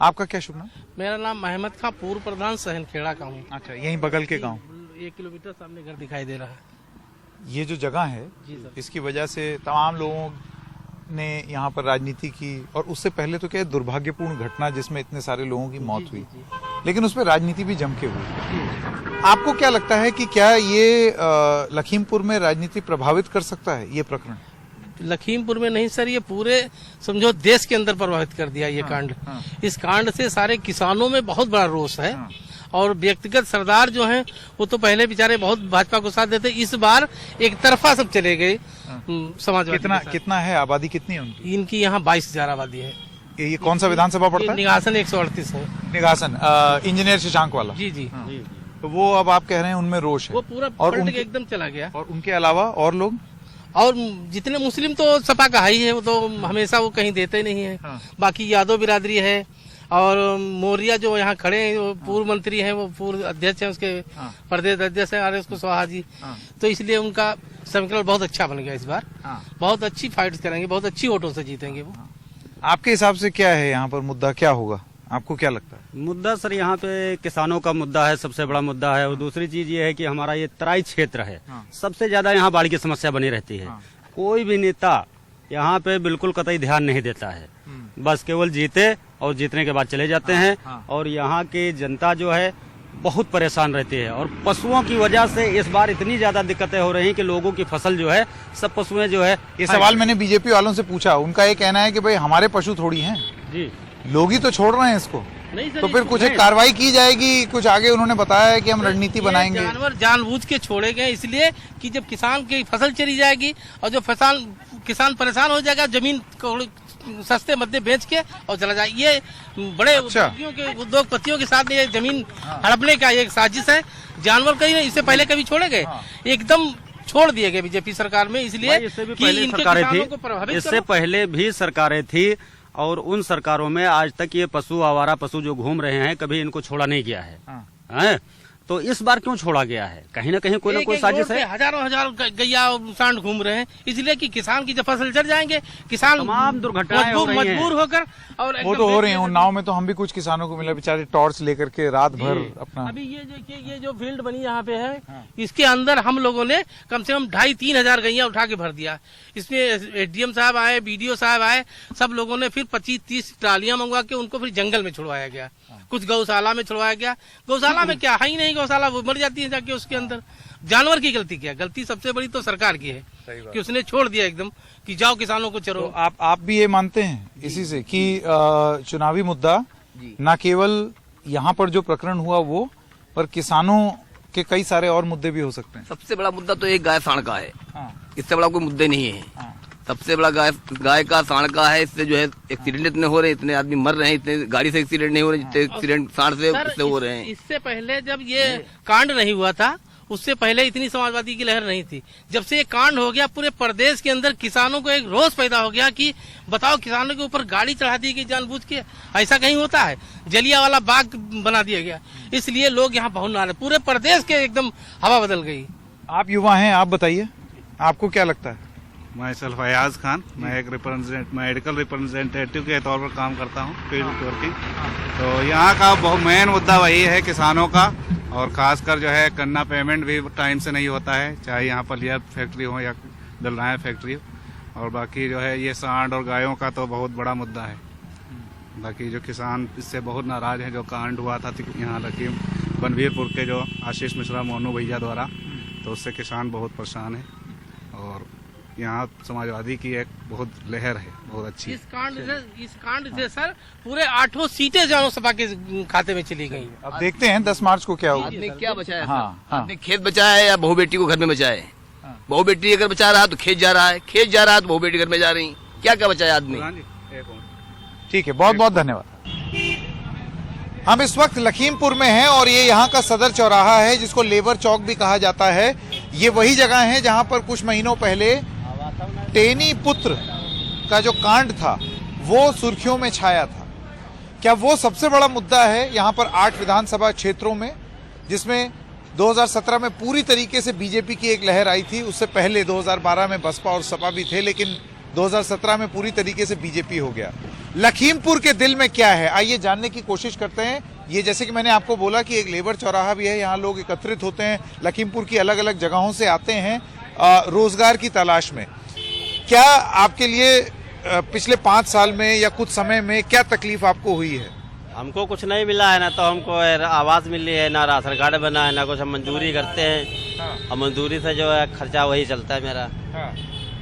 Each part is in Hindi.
आपका क्या शुभ नाम? मेरा नाम अहमद खां, पूर्व प्रधान सहनखेड़ा का हूँ। अच्छा, यहीं बगल के गांव। 1 किलोमीटर सामने घर दिखाई दे रहा है। ये जो जगह है, जी सर। इसकी वजह से तमाम लोगों ने यहाँ पर राजनीति की, और उससे पहले तो क्या है, दुर्भाग्यपूर्ण घटना जिसमें इतने सारे लोगों की मौत हुई, लेकिन उसमें राजनीति भी जम के हुई। आपको क्या लगता है कि क्या ये लखीमपुर में राजनीति प्रभावित कर सकता है ये प्रकरण? लखीमपुर में नहीं सर, ये पूरे समझो देश के अंदर प्रभावित कर दिया ये कांड। इस कांड से सारे किसानों में बहुत बड़ा रोष है। और व्यक्तिगत सरदार जो हैं वो तो पहले बेचारे बहुत भाजपा को साथ देते, इस बार एक तरफा सब चले गए समाजवादी। कितना है आबादी, कितनी है उनकी? इनकी यहाँ 22,000 आबादी है। ये कौन सा विधानसभा पड़ता है? निगासन 138 है। निगासन इंजीनियर शशांक वाला। जी जी। तो वो अब आप कह रहे हैं उनमें रोष है, वो पूरा पलट के एकदम चला गया। और उनके अलावा और लोग, और जितने मुस्लिम तो सपा का ही है, वो तो हमेशा वो कहीं देते नहीं है। बाकी यादव बिरादरी है, और मौर्या जो यहाँ खड़े हैं वो पूर्व मंत्री हैं, वो पूर्व अध्यक्ष हैं, उसके प्रदेश अध्यक्ष हैं RS कुशवाहा जी। तो इसलिए उनका समीकरण बहुत अच्छा बन गया इस बार। बहुत अच्छी फाइट करेंगे, बहुत अच्छी वोटों से जीतेंगे वो। आपके हिसाब से क्या है यहाँ पर मुद्दा, क्या होगा, आपको क्या लगता है? मुद्दा सर यहाँ पे किसानों का मुद्दा है, सबसे बड़ा मुद्दा है। और दूसरी चीज ये है कि हमारा ये तराई क्षेत्र है, सबसे ज्यादा यहाँ बाढ़ की समस्या बनी रहती है। कोई भी नेता यहाँ पे बिल्कुल कतई ध्यान नहीं देता है, बस केवल जीते और जीतने के बाद चले जाते हैं। और यहाँ की जनता जो है बहुत परेशान रहती है, और पशुओं की वजह से इस बार इतनी ज्यादा दिक्कतें हो रही हैं कि लोगों की फसल जो है, सब पशुएं जो है। ये सवाल मैंने बीजेपी वालों से पूछा, उनका ये कहना है कि भाई हमारे पशु थोड़ी हैं जी, लोग ही तो छोड़ रहे हैं इसको। नहीं सर, तो फिर कुछ एक कार्रवाई की जाएगी, कुछ आगे उन्होंने बताया है कि हम रणनीति बनाएंगे। जानवर जानबूझ के छोड़े गए इसलिए कि जब किसान की फसल चली जाएगी और जो किसान परेशान हो जाएगा, जमीन को सस्ते मध्य बेच के और चला जाए। ये बड़े उद्योगपतियों के साथ ये जमीन हड़पने का एक साजिश है। जानवर कहीं नहीं, इससे पहले कभी छोड़े गए, एकदम छोड़ दिए गए बीजेपी सरकार में, इसलिए इससे भी पहले सरकारें थी, इससे पहले भी सरकारें थी, और उन सरकारों में आज तक ये पशु, आवारा पशु जो घूम रहे हैं, कभी इनको छोड़ा नहीं गया है। तो इस बार क्यों छोड़ा गया है? कहीं ना कहीं कोई ना कोई साजिश है। हजारों गैया सांड घूम रहे हैं, इसलिए कि किसान की जब फसल चढ़ जाएंगे, किसान तमाम दुर्घटनाएं मजबूर होकर, और वो तो हो रही है। उन्नाव में तो हम भी कुछ किसानों को मिला, बेचारे टॉर्च लेकर के रात भर अपना। अभी ये जो फील्ड बनी यहाँ पे है, इसके अंदर हम लोगों ने कम से कम 2,500-3 हजार गैया उठा के भर दिया। इसमें SDM साहब आए, BDO साहब आए, सब लोगों ने फिर 25-30 ट्रालियां मंगवा के उनको फिर जंगल में छुड़वाया गया, कुछ गौशाला में छुड़वाया गया। गौशाला में क्या है ही नहीं, गौशाला वो मर जाती है जाके उसके अंदर। जानवर की गलती क्या? गलती सबसे बड़ी तो सरकार की है कि उसने छोड़ दिया एकदम कि जाओ किसानों को चरो। तो आप भी ये मानते हैं इसी से कि चुनावी मुद्दा न केवल यहाँ पर जो प्रकरण हुआ वो, पर किसानों के कई सारे और मुद्दे भी हो सकते हैं? सबसे बड़ा मुद्दा तो एक गाय सांड का है, इससे बड़ा कोई मुद्दे नहीं है। सबसे बड़ा गाय का सांड का है, इससे जो है एक्सीडेंट इतने हो रहे हैं, इतने आदमी मर रहे हैं, इतने गाड़ी से एक्सीडेंट नहीं हो रहे जितने एक्सीडेंट सांड से हो रहे हैं। इससे पहले जब ये कांड नहीं हुआ था, उससे पहले इतनी समाजवादी की लहर नहीं थी। जब से ये कांड हो गया, पूरे प्रदेश के अंदर किसानों को एक रोष पैदा हो गया कि बताओ, किसानों के ऊपर गाड़ी चढ़ा दी गई जानबूझ के। ऐसा कहीं होता है? जलियांवाला बाग बना दिया गया, इसलिए लोग यहाँ पहुंच ना रहे। पूरे प्रदेश के एकदम हवा बदल गई। आप युवा हैं, आप बताइए, आपको क्या लगता है? मैं सर फयाज खान, मैं एक मेडिकल रिप्रेजेंटेटिव के तौर पर काम करता हूँ, फील्ड वर्किंग। तो यहाँ का बहुत मेन मुद्दा वही है किसानों का, और खासकर जो है गन्ना पेमेंट भी टाइम से नहीं होता है, चाहे यहाँ पर लिया फैक्ट्री हो या दलनाया फैक्ट्री हो। और बाकी जो है ये सांड और गायों का तो बहुत बड़ा मुद्दा है। बाकी जो किसान इससे बहुत नाराज हैं, जो कांड हुआ था यहाँ लखीम बनवीरपुर के जो आशीष मिश्रा मोनू भैया द्वारा, तो उससे किसान बहुत परेशान है। और यहाँ समाजवादी की एक बहुत लहर है, बहुत अच्छी। इस कांड से सर पूरे 8 सीटें जानो सपा के खाते में चली गई। अब देखते हैं 10 मार्च को क्या होगा। आदमी क्या बचाया? आदमी खेत बचाया है या बहू बेटी को घर में बचाया है? बहू बेटी अगर बचा रहा तो खेत जा रहा है, खेत जा रहा है तो बहू बेटी घर में जा रही। क्या क्या बचाया आदमी? ठीक है, बहुत बहुत धन्यवाद। हम इस वक्त लखीमपुर में हैं, और ये यहाँ का सदर चौराहा है, जिसको लेबर चौक भी कहा जाता है। ये वही जगह है जहाँ पर कुछ महीनों पहले टेनी पुत्र का जो कांड था वो सुर्खियों में छाया था। क्या वो सबसे बड़ा मुद्दा है यहाँ पर 8 विधानसभा क्षेत्रों में, जिसमें 2017 में पूरी तरीके से बीजेपी की एक लहर आई थी। उससे पहले 2012 में बसपा और सपा भी थे, लेकिन 2017 में पूरी तरीके से बीजेपी हो गया। लखीमपुर के दिल में क्या है, आइए जानने की कोशिश करते हैं। ये जैसे कि मैंने आपको बोला कि एक लेबर चौराहा भी है, यहाँ लोग एकत्रित होते हैं, लखीमपुर की अलग अलग जगहों से आते हैं रोजगार की तलाश में। क्या आपके लिए पिछले 5 साल में या कुछ समय में क्या तकलीफ आपको हुई है? हमको कुछ नहीं मिला है, ना तो हमको आवास मिली है, ना राशन कार्ड बना है, ना कुछ। हम मजदूरी करते हैं और मजदूरी से जो है खर्चा वही चलता है मेरा।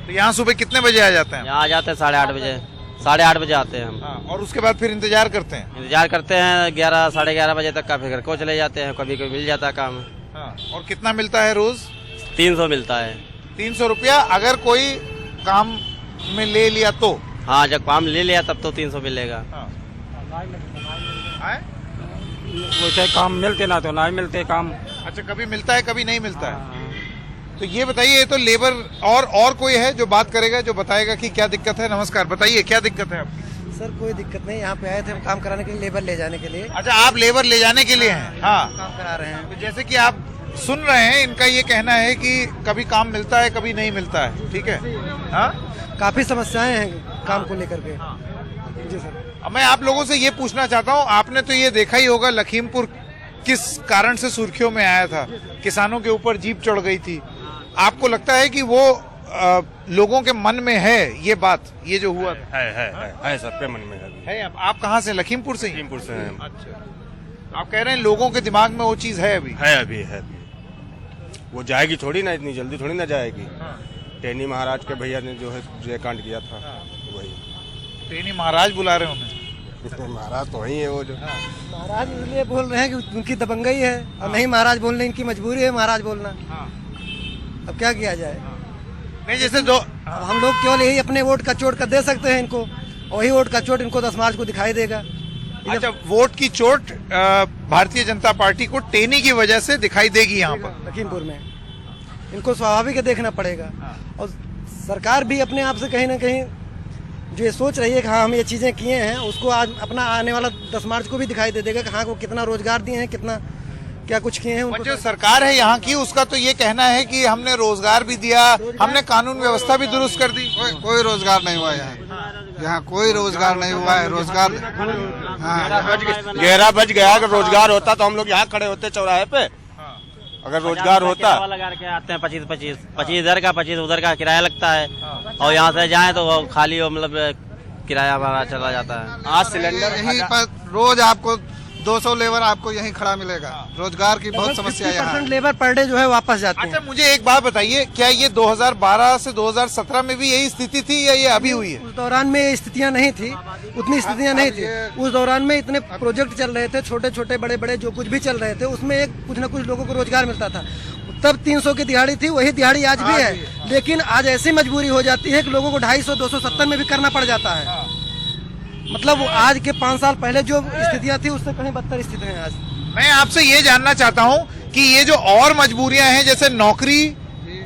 तो यहाँ सुबह कितने बजे आ जाते हैं? यहाँ आ जाते हैं 8:30 बजे, 8:30 बजे आते हैं हम। और उसके बाद फिर इंतजार करते हैं? इंतजार करते हैं 11 साढ़े 11 बजे तक का, फिर घर को चले जाते हैं। कभी कभी मिल जाता है काम। और कितना मिलता है रोज? 300 मिलता है। 300 रुपया अगर कोई काम में ले लिया तो? हाँ, जब काम ले लिया तब तो 300 मिलेगा। वैसे काम मिलते ना तो नहीं मिलते काम। अच्छा, कभी मिलता है कभी नहीं मिलता है। तो ये बताइए, ये तो लेबर और कोई है जो बात करेगा, जो बताएगा कि क्या दिक्कत है? नमस्कार, बताइए क्या दिक्कत है आपकी? सर कोई दिक्कत नहीं, यहाँ पे आए थे हम काम कराने के लिए, लेबर ले जाने के लिए। अच्छा, आप लेबर ले जाने के लिए हैं? हाँ, काम करा रहे हैं। तो जैसे कि आप सुन रहे हैं, इनका ये कहना है कि कभी काम मिलता है कभी नहीं मिलता है, ठीक है? हाँ, काफी समस्याएं हैं काम को लेकर के। जी सर। अब मैं आप लोगों से ये पूछना चाहता हूँ, आपने तो ये देखा ही होगा लखीमपुर किस कारण से सुर्खियों में आया था, किसानों के ऊपर जीप चढ़ गई थी। आपको लगता है कि वो लोगों के मन में है ये बात, ये जो हुआ? है सबके मन में है। आप कहाँ से? लखीमपुर से? लखीमपुर से हैं। अच्छा, आप कह रहे हैं लोगों के दिमाग में वो चीज है अभी? है अभी वो जाएगी थोड़ी ना, इतनी जल्दी थोड़ी ना जाएगी। टेनी महाराज के भैया ने जो है जयकांड किया था, वही। टेनी महाराज बुला रहे उन्हें? महाराज तो वही है वो जो। महाराज इसलिए बोल रहे हैं कि उनकी दबंगई है, और नहीं महाराज बोलने, इनकी मजबूरी है महाराज बोलना। अब क्या किया जाए? नहीं, जैसे दो अब हम लोग केवल यही अपने वोट का चोट कर दे सकते हैं इनको, वही वोट का चोट इनको 10 मार्च को दिखाई देगा। अच्छा, वोट की चोट भारतीय जनता पार्टी को टेनी की वजह से दिखाई देगी यहाँ पर लखीमपुर में। इनको स्वाभाविक है, देखना पड़ेगा। और सरकार भी अपने आप से कहीं ना कहीं जो ये सोच रही है कि हाँ हम ये चीजें किए हैं, उसको आज अपना आने वाला 10 मार्च को भी दिखाई दे देगा कि हाँ को कितना रोजगार दिए हैं, कितना क्या कुछ किए हैं। जो सरकार है यहाँ की, उसका तो ये कहना है कि हमने रोजगार भी दिया, हमने कानून व्यवस्था भी दुरुस्त कर दी। कोई रोजगार नहीं हुआ यहाँ कोई रोजगार नहीं हुआ है। रोजगार 11 बज गया, अगर रोजगार होता तो हम लोग यहाँ खड़े होते चौराहे पे। अगर रोजगार होता, लगा के आते हैं 25 इधर का 25 उधर का किराया लगता है, और यहाँ से जाएं तो वो खाली मतलब किराया भाड़ा चला जाता है। आज सिलेंडर यहीं पर रोज आपको 200 लेबर आपको यहीं खड़ा मिलेगा। रोजगार की बहुत समस्या है यहाँ। 50% लेबर पर डे जो है वापस जाते हैं। अच्छा, मुझे एक बात बताइए, क्या ये 2012 से 2017 में भी यही स्थिति थी या ये अभी हुई है? उस दौरान में ये स्थितियां नहीं थी, उतनी स्थितियां नहीं थी। उस दौरान में इतने प्रोजेक्ट चल रहे थे, छोटे छोटे बड़े बड़े जो कुछ भी चल रहे थे, उसमें एक कुछ न कुछ लोगों को रोजगार मिलता था। तब 300 की दिहाड़ी थी, वही दिहाड़ी आज भी है। लेकिन आज ऐसी मजबूरी हो जाती है कि लोगों को 250 270 में भी करना पड़ जाता है। मतलब वो आज के 5 साल पहले जो स्थितियां थी उससे कहीं बदतर स्थितियां हैं आज। मैं आपसे ये जानना चाहता हूँ कि ये जो और मजबूरियां हैं, जैसे नौकरी,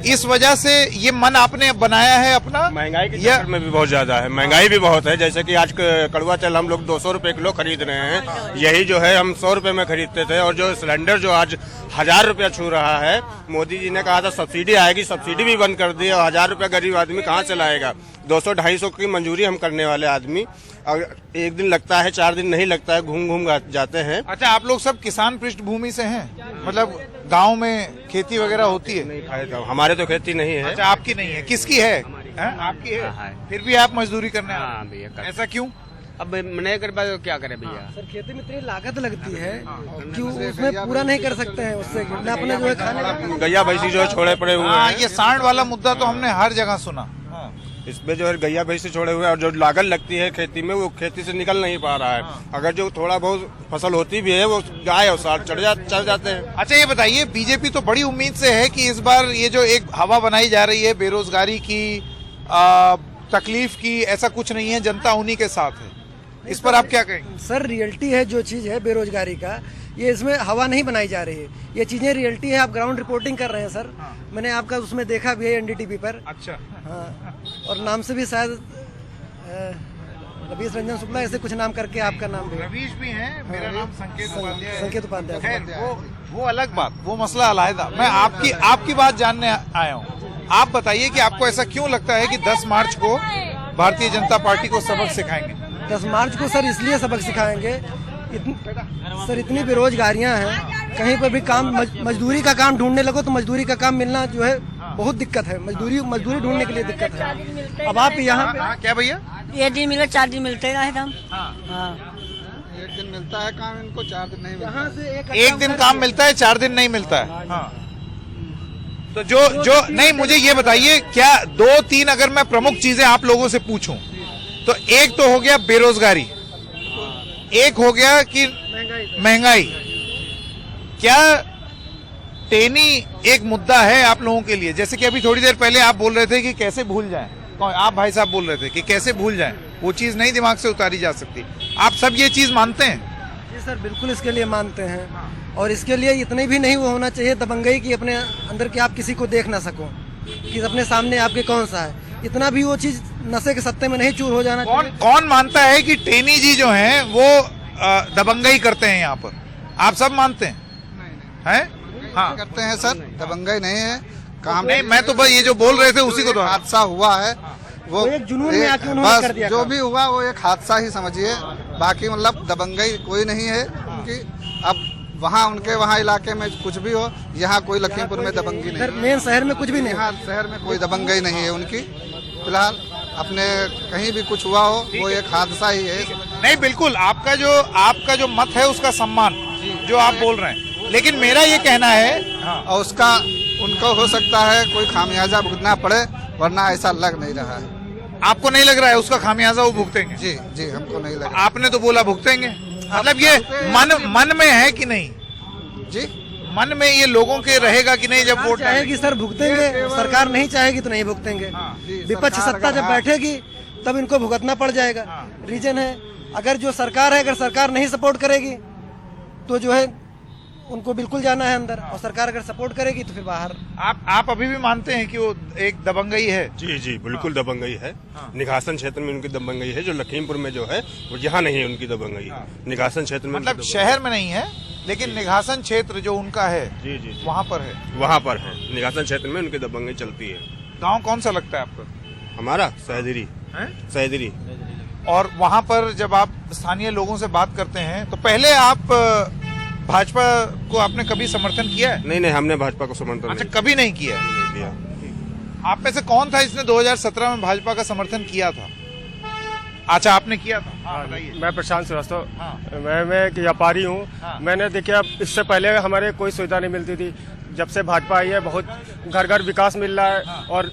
इस वजह से ये मन आपने बनाया है अपना? महंगाई के चक्कर में भी बहुत ज्यादा है, महंगाई भी बहुत है। जैसे कि आज कड़वा तेल हम लोग 200 रुपए किलो खरीद रहे हैं, यही जो है हम 100 रुपए में खरीदते थे। और जो सिलेंडर जो आज 1000 रुपया छू रहा है, मोदी जी ने कहा था सब्सिडी आएगी, सब्सिडी भी बंद कर दी। और 1000 रुपया गरीब आदमी कहाँ से लाएगा? 200-250 की मंजूरी हम करने वाले आदमी, और एक दिन लगता है, 4 दिन नहीं लगता है, घूम घूम जाते हैं। अच्छा, आप लोग सब किसान पृष्ठभूमि से हैं? मतलब गांव में खेती वगैरह होती है? नहीं, हमारे तो खेती नहीं है। अच्छा, आपकी नहीं है, किसकी है? आपकी है, फिर भी आप मजदूरी करने आए हैं। ऐसा क्यों? अब नहीं कर पाए तो क्या करे भैया? सर खेती में इतनी लागत लगती है कि उसमें पूरा नहीं कर सकते हैं, उससे अपने जो है खाने गैया भैंसी जो है छोड़े पड़े हुए हैं। ये सांड वाला मुद्दा तो हमने हर जगह सुना। इसमें जो है गैया भैंसी छोड़े हुए हैं, और जो लागत लगती है खेती में, वो खेती से निकल नहीं पा रहा है। अगर जो थोड़ा बहुत फसल होती भी है, वो गाय और साथ चढ़ जाते हैं। अच्छा, ये बताइए, बीजेपी तो बड़ी उम्मीद से है कि इस बार ये जो एक हवा बनाई जा रही है बेरोजगारी की, तकलीफ की, ऐसा कुछ नहीं है, जनता उन्हीं के साथ है। इस पर आप क्या कहेंगे? सर रियलिटी है जो चीज है बेरोजगारी का, ये इसमें हवा नहीं बनाई जा रही है, ये चीजें रियलिटी है। आप ग्राउंड रिपोर्टिंग कर रहे हैं सर, मैंने आपका उसमें देखा भी है एनडीटीवी पर। अच्छा, हाँ, और नाम से भी शायद रवीश रंजन शुक्ला ऐसे कुछ नाम करके आपका नाम भी है। रवीश भी हैं, मेरा नाम संकेत उपाध्याय है। संकेत उपाध्याय। खैर, वो अलग बात, वो मसला अलहदा। मैं आपकी बात जानने आया हूँ। आप बताइए कि आपको ऐसा क्यों लगता है कि 10 मार्च को भारतीय जनता पार्टी को सबक सिखाएंगे? 10 मार्च को सर इसलिए सबक सिखाएंगे, सर इतनी बेरोजगारियां हैं, कहीं पर भी काम मजदूरी का काम ढूंढने लगो तो मजदूरी का काम मिलना जो है बहुत दिक्कत है, मजदूरी ढूंढने के लिए दिक्कत है। अब आप यहाँ पे क्या भैया? ये दिन मिले 4 दिन मिलते रहे हम। हाँ। एक दिन मिलता है काम इनको, 4 दिन नहीं मिलता। यहाँ से एक दिन काम मिलता है, 4 दिन नहीं मिलता है। तो जो नहीं, मुझे ये बताइए, क्या 2-3 अगर मैं प्रमुख चीजें आप लोगों से पूछूं तो एक तो हो गया बेरोजगारी, एक हो गया कि महंगाई। क्या टेनी एक मुद्दा है आप लोगों के लिए? जैसे कि अभी थोड़ी देर पहले आप बोल रहे थे कि कैसे भूल जाएं, आप भाई साहब बोल रहे थे कि कैसे भूल जाएं, वो चीज नहीं दिमाग से उतारी जा सकती। आप सब ये चीज मानते हैं? जी सर, बिल्कुल इसके लिए मानते हैं, और इसके लिए इतने भी नहीं वो होना चाहिए दबंगई की अपने अंदर की आप किसी को देख ना सको कि अपने सामने आपके कौन सा है, इतना भी वो चीज नशे के सत्ते में नहीं चूर हो जाना चाहिए। कौन मानता है कि टेनी जी जो हैं वो दबंगई करते हैं यहाँ पर? आप सब मानते हैं? हैं? हाँ करते हैं सर, दबंगई नहीं है काम। नहीं, मैं तो बस ये जो बोल रहे थे उसी को तो। हादसा हुआ है वो एक जुनून में आके उन्होंने कर दिया। जो भी हुआ वो एक हादसा ही समझिए, बाकी मतलब दबंगई कोई नहीं है उनकी। अब वहाँ उनके वहाँ इलाके में कुछ भी हो, यहाँ कोई लखीमपुर में दबंगी नहीं है। मेन शहर में कुछ भी नहीं, यहाँ शहर में कोई दबंगई नहीं है उनकी। फिलहाल अपने कहीं भी कुछ हुआ हो वो एक हादसा ही है। नहीं, बिल्कुल आपका जो मत है उसका सम्मान जो आप बोल रहे हैं, लेकिन मेरा ये कहना है और उसका उनको हो सकता है कोई खामियाजा भुगतना पड़े, वरना ऐसा लग नहीं रहा है। आपको नहीं लग रहा है उसका खामियाजा वो भुगतेंगे? जी जी, हमको नहीं लग। आपने तो बोला भुगतेंगे, मतलब ये मन में है कि नहीं? जी, मन में ये लोगों के रहेगा कि नहीं? जब वोट चाहेगी सर भुगतेंगे, सरकार नहीं चाहेगी तो नहीं भुगतेंगे। विपक्ष सत्ता जब बैठेगी तब इनको भुगतना पड़ जाएगा। रीजन है, अगर जो सरकार है, अगर सरकार नहीं सपोर्ट करेगी तो जो है उनको बिल्कुल जाना है अंदर, और सरकार अगर सपोर्ट करेगी तो फिर बाहर। आप अभी भी मानते हैं कि वो एक दबंगई है? जी जी, बिल्कुल दबंगई है। निघासन क्षेत्र में उनकी दबंगई है, जो लखीमपुर में जो है वो यहाँ नहीं है उनकी दबंगई। निघासन क्षेत्र में मतलब शहर में नहीं है, लेकिन निघासन क्षेत्र जो उनका है जी जी वहाँ पर है। वहाँ पर है, निघासन क्षेत्र में उनकी दबंगई चलती है। गांव कौन सा लगता है आपको? हमारा सहदरी। और वहाँ पर जब आप स्थानीय लोगों से बात करते हैं तो पहले आप भाजपा को आपने कभी समर्थन किया है? नहीं, हमने भाजपा को समर्थन अच्छा, कभी नहीं किया? नहीं किया। आप में से कौन था इसने 2017 में भाजपा का समर्थन किया था? अच्छा, आपने किया था? हाँ, बताइए। मैं प्रशांत श्रीवास्तव। हाँ। मैं एक व्यापारी हूँ। हाँ। मैंने देखिए, अब इससे पहले हमारे कोई सुविधा नहीं मिलती थी। जब से भाजपा आई है बहुत घर घर विकास मिल रहा है। हाँ। और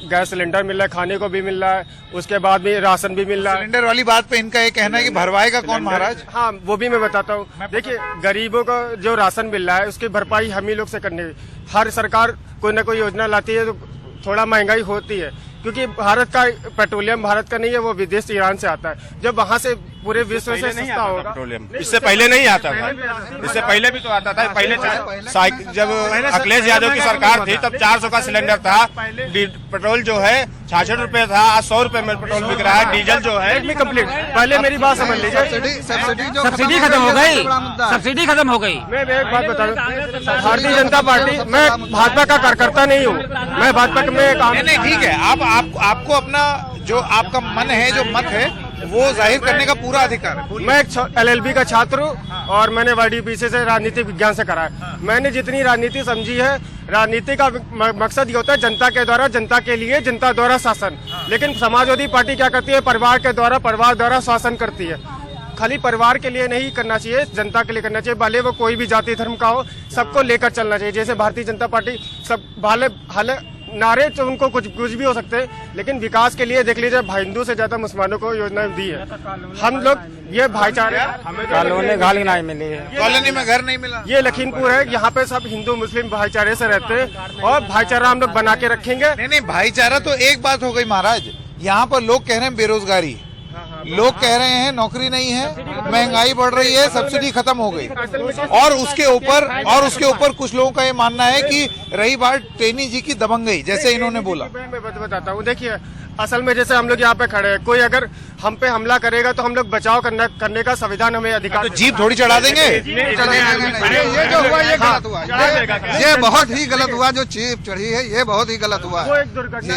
गैस सिलेंडर मिल रहा है, खाने को भी मिल रहा है, उसके बाद भी राशन भी मिल रहा है। सिलेंडर वाली बात पे इनका ये कहना है कि भरवाएगा कौन महाराज? हाँ, वो भी मैं बताता हूँ। देखिए, गरीबों को जो राशन मिल रहा है उसकी भरपाई हम ही लोग से करनी है। हर सरकार कोई ना कोई योजना लाती है तो थोड़ा महंगाई होती है, क्योंकि भारत का पेट्रोलियम भारत का नहीं है, वो विदेश ईरान से आता है। जब वहाँ से पूरे विश्व से सस्ता होगा। पेट्रोलियम इससे पहले नहीं आता था, इससे पहले भी तो आता था। पहले जब अखिलेश यादव की सरकार थी तब 400 का सिलेंडर था। पेट्रोल जो है 66 रुपए था, आज 100 रुपए में पेट्रोल बिक रहा है। डीजल जो है कंप्लीट। पहले मेरी बात समझ लीजिए, सब्सिडी खत्म हो गई, सब्सिडी खत्म हो गई। मैं एक बात बता दूं, भारतीय जनता पार्टी, मैं भाजपा का कार्यकर्ता नहीं हूँ, मैं भाजपा में काम। नहीं, ठीक है, आपको अपना जो आपका मन है, जो मत है, वो जाहिर करने का पूरा अधिकार है। मैं एक LLB का छात्र हूँ और मैंने YDPC से राजनीतिक विज्ञान से करा है। मैंने जितनी राजनीति समझी है, राजनीति का मकसद ये होता है जनता के द्वारा, जनता के लिए, जनता द्वारा शासन। लेकिन समाजवादी पार्टी क्या करती है? परिवार के द्वारा, परिवार द्वारा शासन करती है। खाली परिवार के लिए नहीं करना चाहिए, जनता के लिए करना चाहिए। भले वो कोई भी जाति धर्म का हो, सबको लेकर चलना चाहिए। जैसे भारतीय जनता पार्टी सब भले नारे तो उनको कुछ भी हो सकते हैं, लेकिन विकास के लिए देख लीजिए, हिंदू से ज्यादा मुसलमानों को योजना दी है। हम लोग ये भाईचारे, कॉलोनी में घर नहीं मिला। ये लखीमपुर है, यहाँ पे सब हिंदू मुस्लिम भाईचारे से रहते हैं और भाईचारा हम लोग बना के रखेंगे। नहीं, भाईचारा तो एक बात हो गई महाराज। यहाँ पर लोग कह रहे हैं बेरोजगारी, लोग कह रहे हैं नौकरी नहीं है, महंगाई बढ़ रही है, सब्सिडी खत्म हो गई, और उसके ऊपर कुछ लोगों का ये मानना है कि रही बात टेनी जी की दबंगई, जैसे इन्होंने बोला। मैं बताता हूँ, देखिए असल में जैसे हम लोग यहाँ पे खड़े हैं, कोई अगर हम पे हमला करेगा तो हम लोग बचाव करने का संविधान हमें अधिकार। तो जीप थोड़ी चढ़ा देंगे। ये जो हुआ ये गलत हुआ, ये बहुत ही गलत हुआ। जो जीप चढ़ी है ये बहुत ही गलत हुआ। वो एक दुर्घटना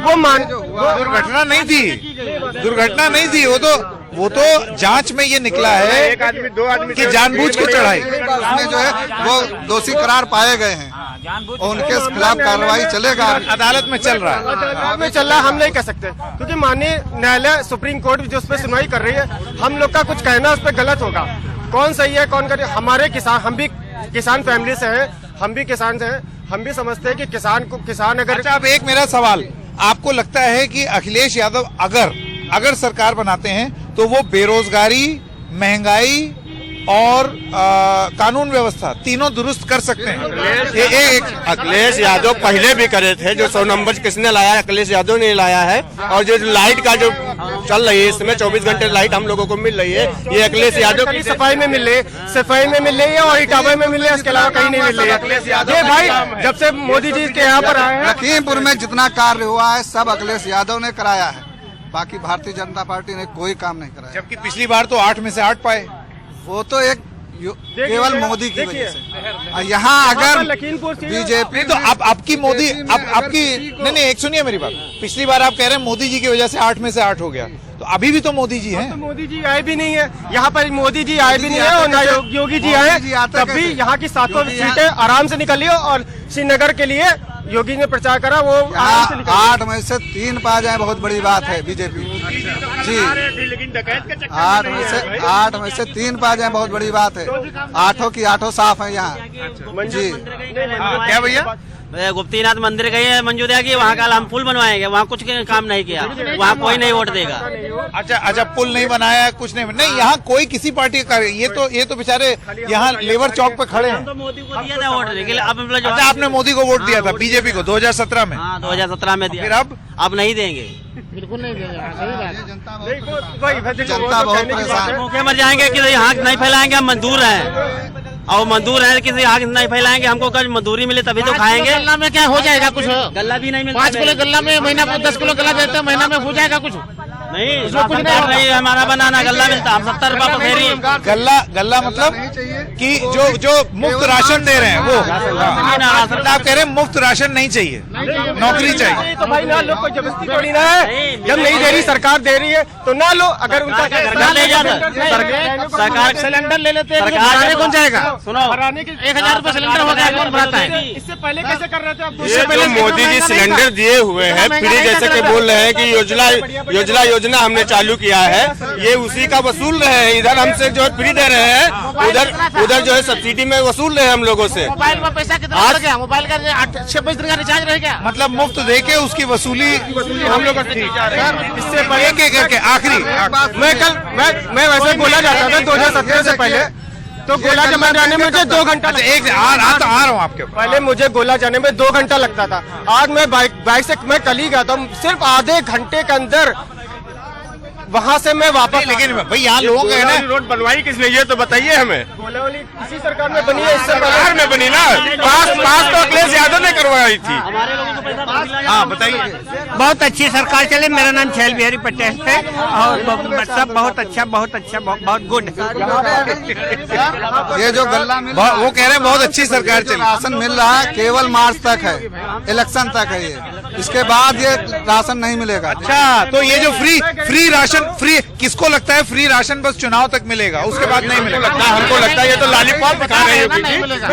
वो मान दुर्घटना नहीं थी, दुर्घटना नहीं थी। वो तो जांच में ये निकला है एक आदमी दो आदमी कि जानबूझ के चढ़ाई। उसमें जो है वो दोषी करार पाए गए हैं और उनके खिलाफ कार्रवाई चलेगा। अदालत में चल रहा है, अदालत में चल रहा है, हम नहीं कह सकते क्योंकि माननीय न्यायालय सुप्रीम कोर्ट जो उस पर सुनवाई कर रही है। हम लोग का कुछ कहना उस पर गलत होगा। कौन सही है कौन करे, हमारे किसान, हम भी किसान फैमिली से हैं, हम भी किसान से हैं, हम भी समझते हैं कि किसान अगर। अच्छा, अब एक मेरा सवाल, आपको लगता है कि अखिलेश यादव अगर सरकार बनाते हैं तो वो बेरोजगारी, महंगाई और कानून व्यवस्था तीनों दुरुस्त कर सकते हैं? अखिलेश यादव पहले भी करे थे। जो 100 नंबर किसने लाया है? अखिलेश यादव ने लाया है। और जो लाइट का जो चल रही है इसमें 24 घंटे लाइट हम लोगों को मिल रही है, ये अखिलेश यादव की सफाई में मिल रही है, सफाई में मिल रही है और इटावा में मिल रही है, इसके अलावा कहीं नहीं मिल रही है। ये भाई जब से मोदी जी के यहाँ पर आए हैं, लखीमपुर में जितना कार्य हुआ है सब अखिलेश यादव ने कराया है, बाकी भारतीय जनता पार्टी ने कोई काम नहीं कराया। जबकि पिछली बार तो 8 में से 8 पाए। वो तो एक केवल मोदी की वजह से। यहाँ अगर बीजेपी नहीं तो आपकी मोदी आपकी नहीं, एक सुनिए मेरी बात। पिछली बार आप कह रहे हैं मोदी जी की वजह से 8 में से 8 हो गया, तो अभी भी तो मोदी जी हैं। तो मोदी जी आए भी नहीं है यहाँ पर, मोदी जी आए भी नहीं है और ना योगी जी आए, तब भी यहाँ की 7 सीटें आराम से निकली और श्रीनगर के लिए योगी ने प्रचार करा, वो 8 में से 3 पा जाए बहुत बड़ी बात है बीजेपी जी। 8 में से 3 पा जाए बहुत बड़ी बात है। 8 की 8 साफ है यहाँ जी। क्या भैया? गुप्तीनाथ मंदिर गए हैं मंजूरिया की, वहाँ का हम पुल बनवाएंगे, वहाँ कुछ काम नहीं किया, वहाँ कोई नहीं वोट देगा। अच्छा, पुल नहीं बनाया, कुछ नहीं। यहाँ कोई किसी पार्टी का, ये तो बेचारे यहाँ लेबर चौक पे खड़े हैं। तो मोदी को दिया था वोट, लेकिन अब अच्छा, आपने मोदी को वोट दिया था, बीजेपी को 2017 में? हाँ, 2017 में दिया। फिर अब नहीं देंगे, बिल्कुल नहीं देगा। जनता बहुत परेशान। भूखे मर जाएंगे कि यहाँ नहीं फैलाएंगे। हम मजदूर हैं और मजदूर है, किसी आग नहीं फैलाएंगे। हमको कल मजदूरी मिले तभी तो खाएंगे। गल्ला में क्या हो जाएगा कुछ? गल्ला भी नहीं मिलता। 5 किलो गल्ला में महीना में 10 किलो गल्ला देते हैं, महीना में हो जाएगा कुछ? नहीं, उसमें कुछ नहीं। हमारा बनाना गल्ला मिलता, हम 70 रुपए पर फेरी। गल्ला मतलब कि जो मुफ्त राशन दे रहे हैं वो? आप कह रहे हैं मुफ्त राशन नहीं चाहिए, नौकरी चाहिए। तो भाई ना लो, कोई जबरदस्ती थोड़ी ना है। जब नहीं दे रही, सरकार दे रही है तो ना लो। अगर उनका सरकार सिलेंडर ले लेते हैं, सरकार कौन जाएगा? सुनो, 1000 रुपए सिलेंडर हो जाएगा, कौन भराता है? इससे पहले कैसे कर रहे थे आप? ये जो मोदी जी सिलेंडर दिए हुए हैं फ्री, जैसे कि बोल रहे हैं कि योजना हमने चालू किया है, ये उसी का वसूल रहे हैं। इधर हमसे जो है फ्री दे रहे हैं, उधर जो है सब्सिडी में वसूल रहे हैं हम लोगों से। मोबाइल में पैसा कितना रह गया? मोबाइल का 26 दिन का रिचार्ज रह गया, मतलब मुफ्त दे के उसकी वसूली हम लोग इससे पहले करके आखिरी। मैं वैसे बोला जाता था 2017 से पहले, तो गोला जमा जाने में मुझे 2 घंटा। एक आ रहा हूँ आपके पहले मुझे गोला जाने में 2 घंटा लगता था। आज मैं बाइक से मैं कल ही गया था, सिर्फ आधे घंटे के अंदर वहाँ से मैं वापस। लेकिन भाई यहाँ लोगों का है ना, रोड बनवाई किसने ये तो बताइए हमें। गोलावली इसी सरकार में बनी है, इससे सरकार में बनी ना, पास तो अखिलेश यादव ने करवाई थी। हाँ बताइए। बहुत अच्छी सरकार चले। मेरा नाम छैल बिहारी पटेल है और सब बहुत अच्छा, बहुत गुड। ये जो गल्ला मिल, वो कह रहे हैं बहुत अच्छी सरकार चली। राशन मिल रहा है केवल मार्च तक है, इलेक्शन तक है ये, इसके बाद ये राशन नहीं मिलेगा। अच्छा, तो ये जो फ्री राशन, फ्री किसको लगता है फ्री राशन बस चुनाव तक मिलेगा, उसके बाद नहीं मिलेगा? हमको लगता है ये तो लॉलीपॉप दिखा रहे हैं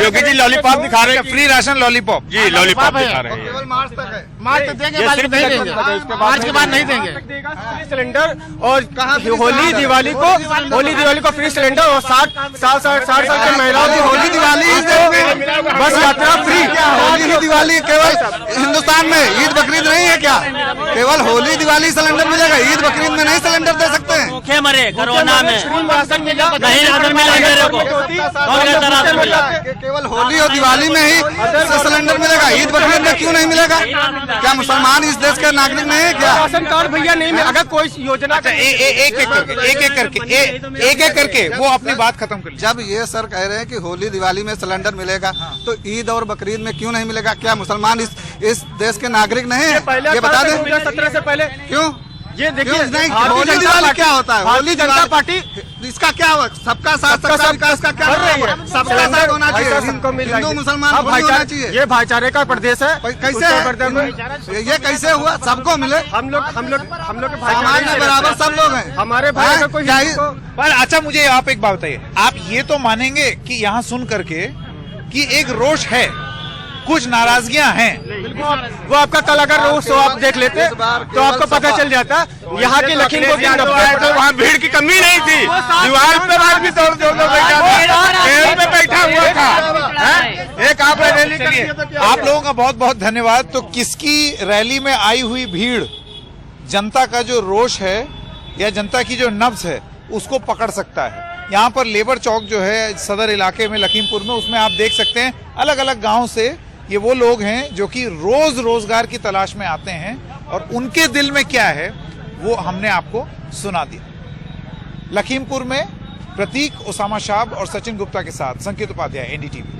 योगी जी, लॉलीपॉप दिखा रहे हैं। फ्री राशन लॉलीपॉप जी, लॉलीपॉप दिखा रहे हैं। केवल मार्च तक है, मार्च तक देंगे, मार्च नहीं देंगे, मार्च के बाद नहीं देंगे सिलेंडर। और होली दिवाली को फ्री सिलेंडर और 60 साल की महिलाओं की होली दिवाली बस यात्रा फ्री। होली दिवाली केवल हिंदुस्तान में, ईद बकरीद नहीं है क्या? केवल होली दिवाली सिलेंडर मिलेगा, ईद बकरीद में नहीं सिलेंडर दे सकते हैं? भूखे मरे कोरोना में, नहीं राशन मिला मेरे को। केवल होली और दिवाली में ही सिलेंडर मिलेगा, ईद बकरीद में क्यों नहीं मिलेगा? क्या मुसलमान इस देश के नागरिक नहीं है क्या? राशन कार्ड भैया नहीं मिला। अगर कोई योजना अच्छा, एक एक करके वो अपनी बात खत्म कर लीजिए। जब ये सर कह रहे हैं कि होली दिवाली में सिलेंडर मिलेगा, तो ईद और बकरीद में क्यों नहीं मिलेगा? क्या मुसलमान इस देश के नागरिक नहीं है? ये बता दें। 2017 से पहले क्यों? ये देखिए, होली दिवाली क्या होता है? भारतीय जनता पार्टी इसका क्या हुआ? सबका साथ सबका विकास का क्या कर रही है। सबका साथ होना चाहिए। सबको मिल हिंदू मुसलमान हाँ, नहीं होना चाहिए। ये भाईचारे का प्रदेश है। कैसे है? ये कैसे हुआ? सबको मिले। हम लोग समाज में बराबर सब लोग हैं। हमारे भाई का कोई पर अच्छा, मुझे आप एक बात बताइए, आप ये तो मानेंगे कि यहाँ सुन करके कि एक रोष है, कुछ नाराजगियां हैं, वो आपका कल अगर रोज शो आप देख लेते तो आपको पता चल जाता। यहाँ की लखीमपुर की तो वहाँ भीड़ की कमी नहीं थी, दीवार पर आदमी दौड़ बैठा था, पेड़ पे बैठा हुआ था। एक आप रैली चलिए, आप लोगों का बहुत बहुत धन्यवाद। तो किसकी रैली में आई हुई भीड़ जनता का जो रोष है या जनता की जो नब्ज है उसको पकड़ सकता है। यहाँ पर लेबर चौक जो है सदर इलाके में लखीमपुर में, उसमें आप देख सकते हैं अलग अलग गांव से ये वो लोग हैं जो कि रोज रोजगार की तलाश में आते हैं, और उनके दिल में क्या है वो हमने आपको सुना दिया। लखीमपुर में प्रतीक, ओसामा शाब और सचिन गुप्ता के साथ संकेत उपाध्याय, एनडीटीवी।